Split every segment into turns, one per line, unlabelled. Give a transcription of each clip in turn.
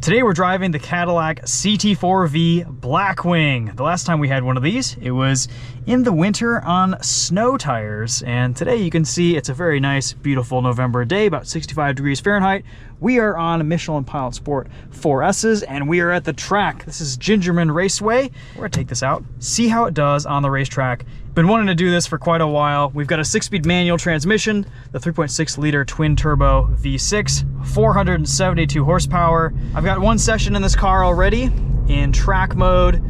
Today we're driving the Cadillac CT4-V Blackwing. The last time we had one of these, it was in the winter on snow tires. And today you can see it's a very nice, beautiful November day, about 65 degrees Fahrenheit. We are on Michelin Pilot Sport 4S's and we are at the track. This is Gingerman Raceway. We're gonna take this out, see how it does on the racetrack. Been wanting to do this for quite a while. We've got a 6-speed manual transmission, the 3.6 liter twin turbo V6, 472 horsepower. I've got one session in this car already in track mode.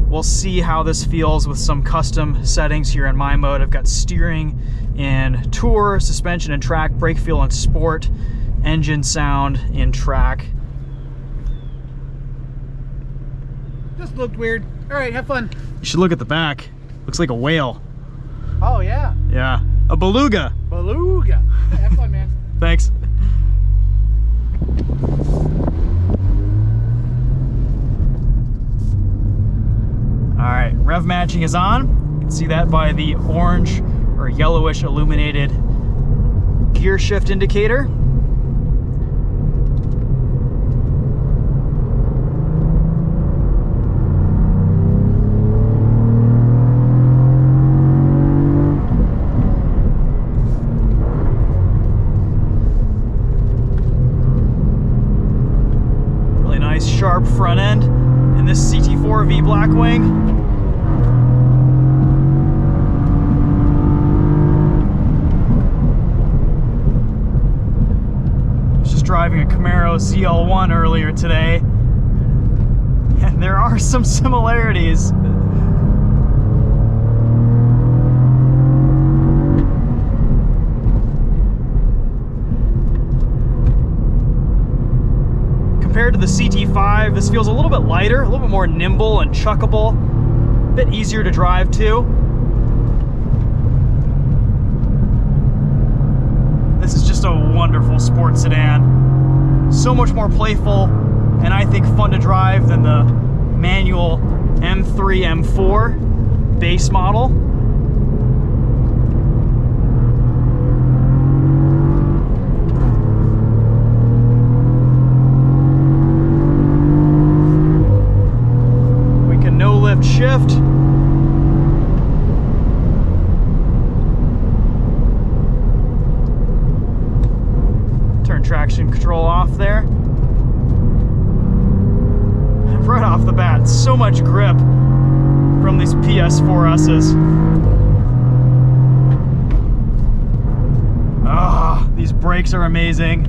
We'll see how this feels with some custom settings here in my mode. I've got steering in tour, suspension in track, brake feel in sport, engine sound in track.
This looked weird. All right, have fun.
You should look at the back. Looks like a whale.
Oh, yeah.
Yeah, a beluga.
Beluga. Have fun, man.
Thanks. All right, rev matching is on. You can see that by the orange or yellowish illuminated gear shift indicator. Sharp front end in this CT4-V Blackwing. I was just driving a Camaro ZL1 earlier today, and there are some similarities. Compared to the CT5, this feels a little bit lighter, a little bit more nimble and chuckable, a bit easier to drive too. This is just a wonderful sports sedan. So much more playful and I think fun to drive than the manual M3, M4 base model. Shift. Turn traction control off there. Right off the bat, so much grip from these PS4S's. Ah, these brakes are amazing.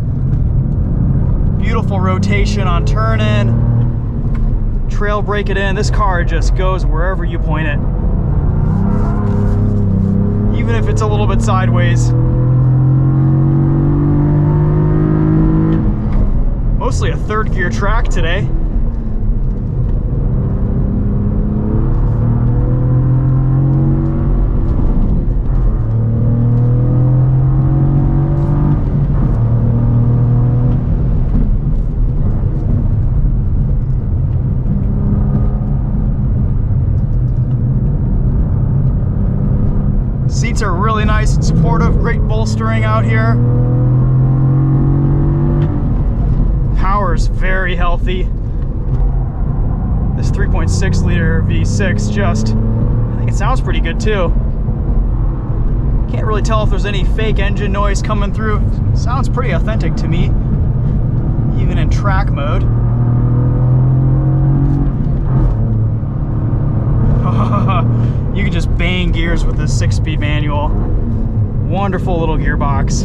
Beautiful rotation on turn in. Trail brake it in. This car just goes wherever you point it, even if it's a little bit sideways. Mostly a third gear track today. Seats are really nice and supportive, great bolstering out here. Power's very healthy. This 3.6 liter V6 just, I think it sounds pretty good too. Can't really tell if there's any fake engine noise coming through. Sounds pretty authentic to me, even in track mode. You can just bang gears with this 6-speed manual. Wonderful little gearbox.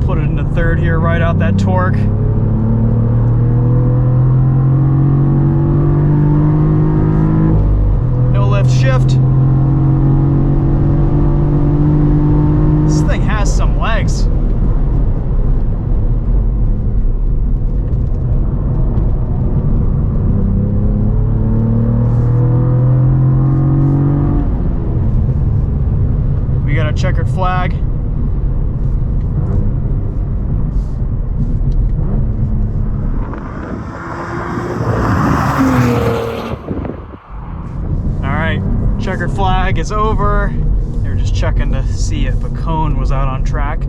Put it into third here, right out that torque. No lift shift. This thing has some legs. Checkered flag. All right, checkered flag is over. They're just checking to see if a cone was out on track.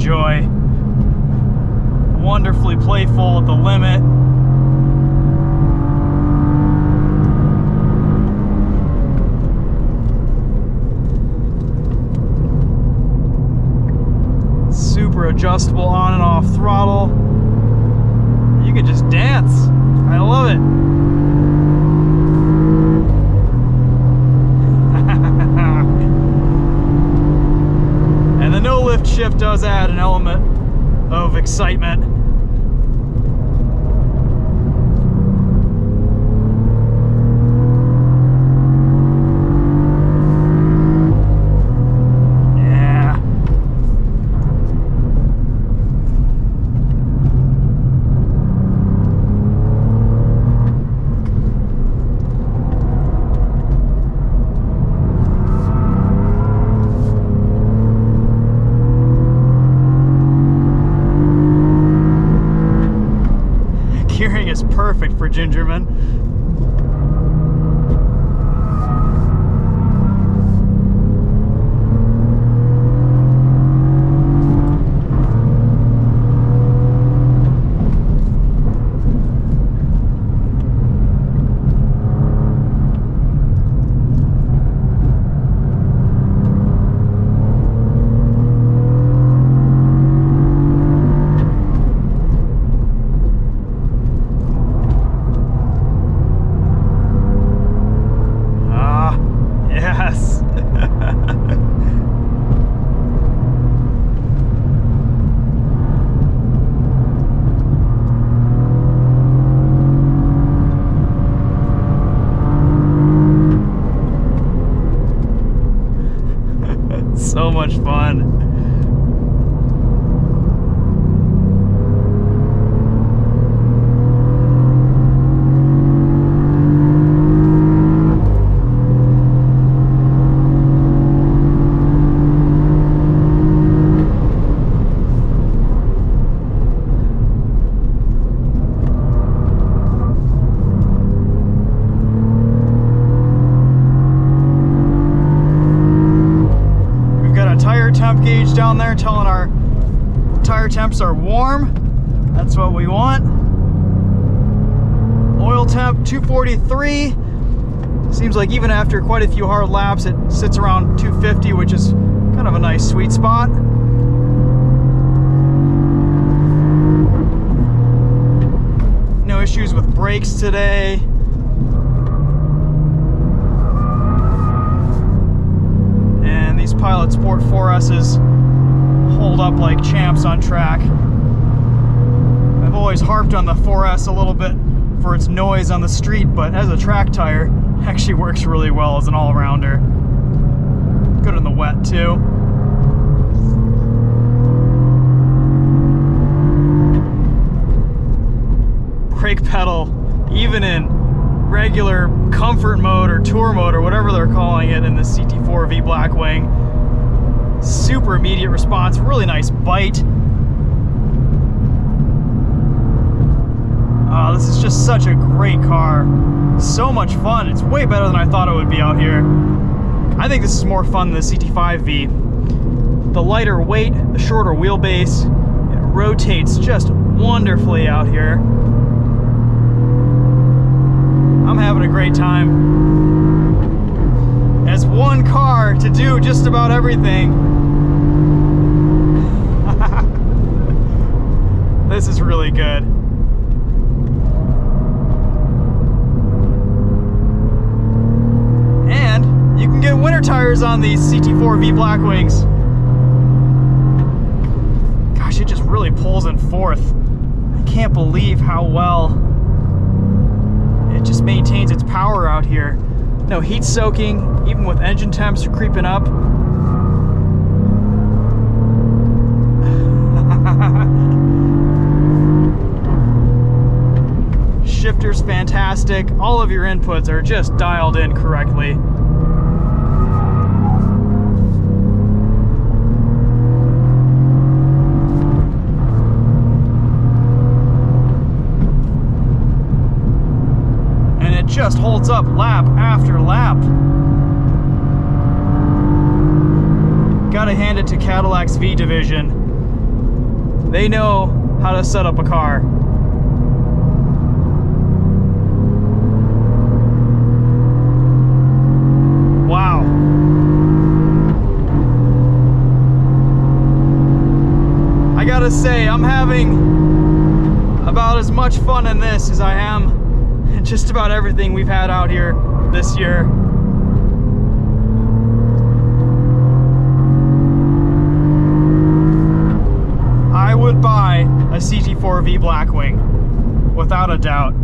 enjoy. Wonderfully playful at the limit. Super adjustable on and off throttle. You can just dance. I love it. And the no lift shift does add an element of excitement. Gearing is perfect for Gingerman. So much fun. Temp gauge down there telling our tire temps are warm. That's what we want. Oil temp 243. Seems like even after quite a few hard laps it sits around 250, which is kind of a nice sweet spot. No issues with brakes today. These Pilot Sport 4S's hold up like champs on track. I've always harped on the 4S a little bit for its noise on the street, but as a track tire, it actually works really well as an all-rounder. Good in the wet too. Brake pedal, even in regular comfort mode or tour mode or whatever they're calling it in the CT4-V Blackwing. Super immediate response, really nice bite. This is just such a great car. So much fun. It's way better than I thought it would be out here. I think this is more fun than the CT5-V. The lighter weight, the shorter wheelbase, it rotates just wonderfully out here. I'm having a great time. As one car to do just about everything. This is really good. And you can get winter tires on these CT4-V Blackwings. Gosh, it just really pulls in fourth. I can't believe how well it just maintains its power out here. No heat soaking, even with engine temps creeping up. Shifter's fantastic. All of your inputs are just dialed in correctly. And it just holds up lap after lap. Gotta hand it to Cadillac's V division. They know how to set up a car. Wow. I gotta say, I'm having about as much fun in this as I am in just about everything we've had out here this year. I would buy a CT4-V Blackwing, without a doubt.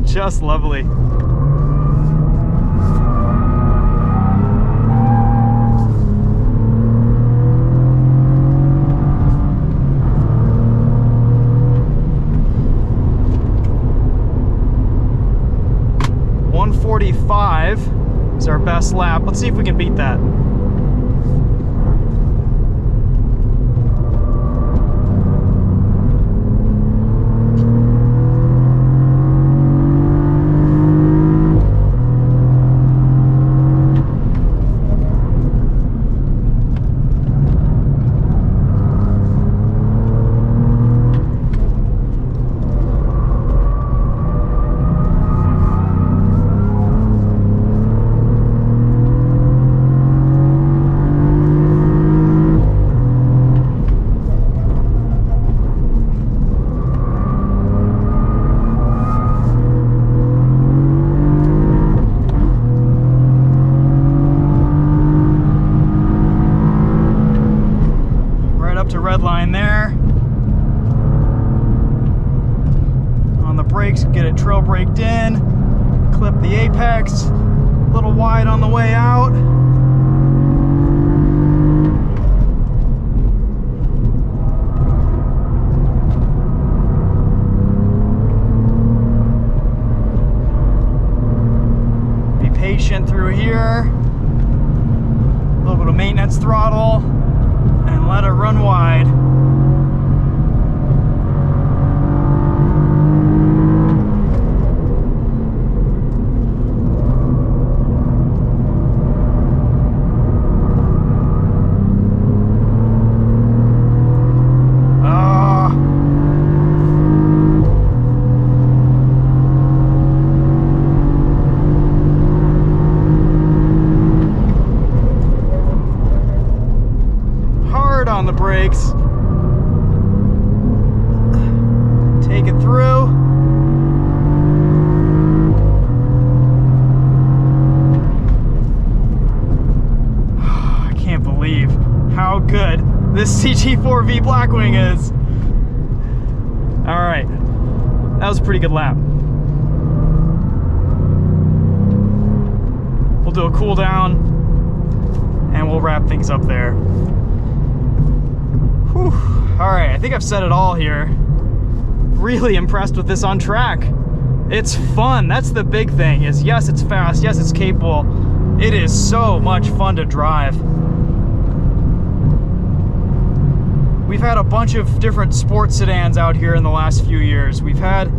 Just lovely. Is our best lap. Let's see if we can beat that. Red line there. On the brakes, get it trail braked in, clip the apex, a little wide on the way out. Be patient through here. A little bit of maintenance throttle. And let it run wide. On the brakes. Take it through. I can't believe how good this CT4-V Blackwing is. All right, that was a pretty good lap. We'll do a cool down and we'll wrap things up there. Whew. All right, I think I've said it all here. Really impressed with this on track. It's fun. That's the big thing is, yes, it's fast. Yes, it's capable. It is so much fun to drive. We've had a bunch of different sports sedans out here in the last few years. We've had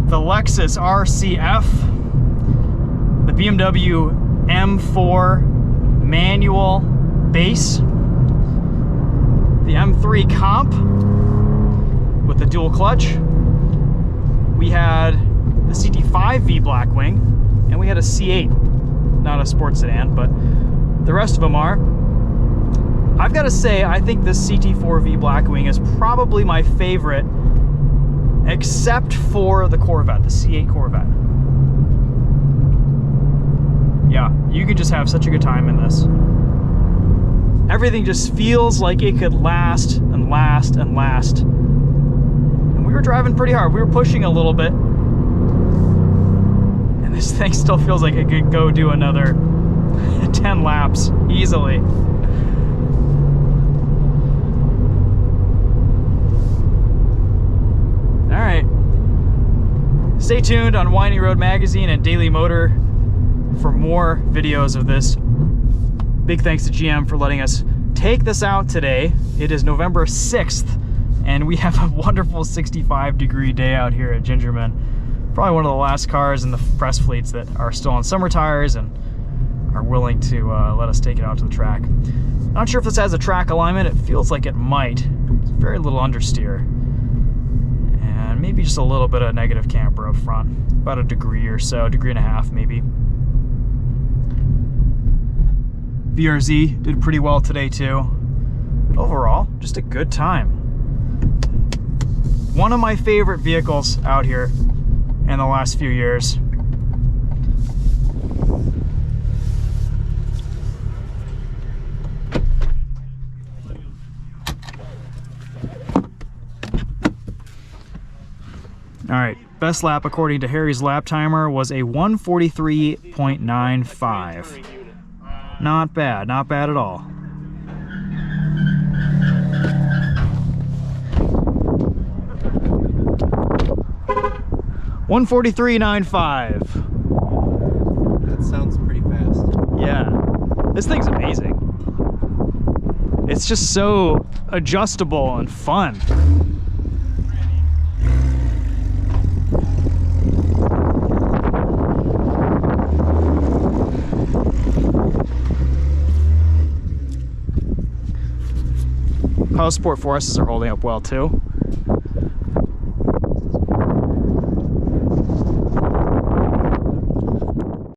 the Lexus RCF, the BMW M4 manual base, the M3 Comp with the dual clutch. We had the CT4-V Blackwing, and we had a C8, not a sports sedan, but the rest of them are. I've got to say, I think this CT4-V Blackwing is probably my favorite, except for the Corvette, the C8 Corvette. Yeah, you can just have such a good time in this. Everything just feels like it could last and last and last. And we were driving pretty hard. We were pushing a little bit. And this thing still feels like it could go do another 10 laps easily. All right. Stay tuned on Winding Road Magazine and Daily Motor for more videos of this Big thanks to GM for letting us take this out today. It is November 6th, and we have a wonderful 65-degree day out here at Gingerman. Probably one of the last cars in the press fleets that are still on summer tires and are willing to let us take it out to the track. Not sure if this has a track alignment. It feels like it might. It's very little understeer. And maybe just a little bit of negative camber up front. About a degree or so, degree and a half maybe. VRZ did pretty well today too. But overall, just a good time. One of my favorite vehicles out here in the last few years. All right, best lap according to Harry's lap timer was a 143.95. Not bad at all. $143.95.
That sounds pretty fast. Yeah,
this thing's amazing. It's just so adjustable and fun. Power Sport 4Ss are holding up well too.